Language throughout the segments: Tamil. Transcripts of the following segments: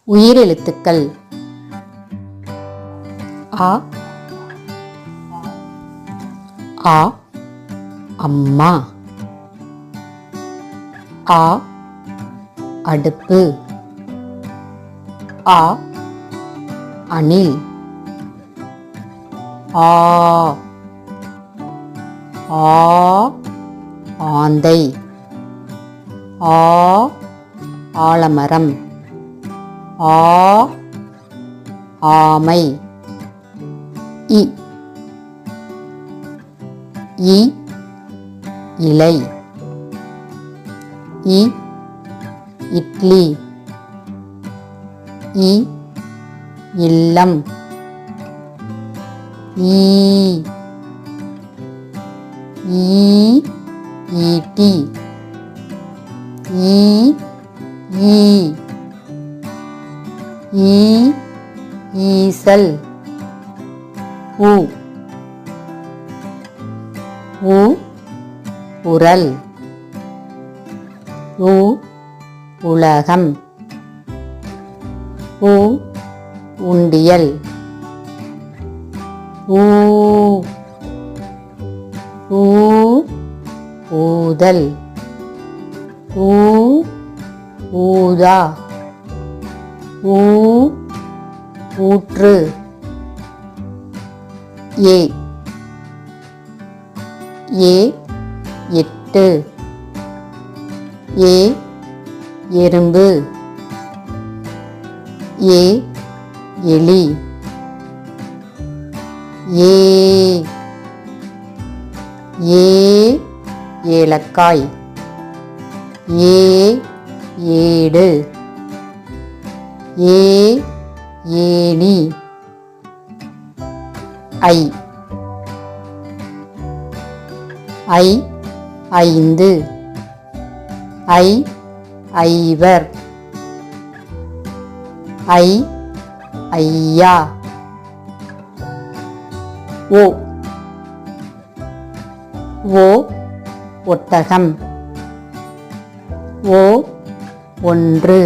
உயிரெழுத்துக்கள் அ ஆ அம்மா, ஆ அடுப்பு, ஆ அணில், ஆ ஆ ஆந்தை, ஆ ஆலமரம், ஆ ஆமை, இ இ இலை, இ இட்லி, இ இல்லம், ஈ ஈட்டி, ஈ ஈசல், உ உரல், உலகம், உண்டியல், ஊதல், ஊதா, ஊற்று, ஏ எட்டு, எறும்பு, எலி, ஏலக்காய், ஏடு, ஏணி, ஐந்து, ஐவர், ஐயா, ஒட்டகம், ஒன்று,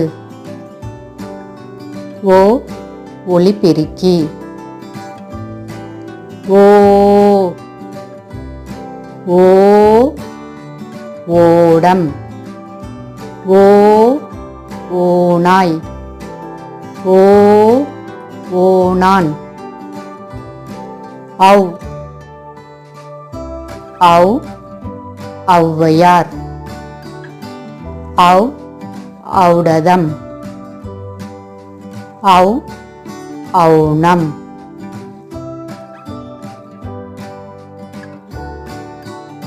ஒலிபெருக்கி, ஓடம், ஓநாய், ஓணான், ஔவையார், ஔடதம், ஔணம்.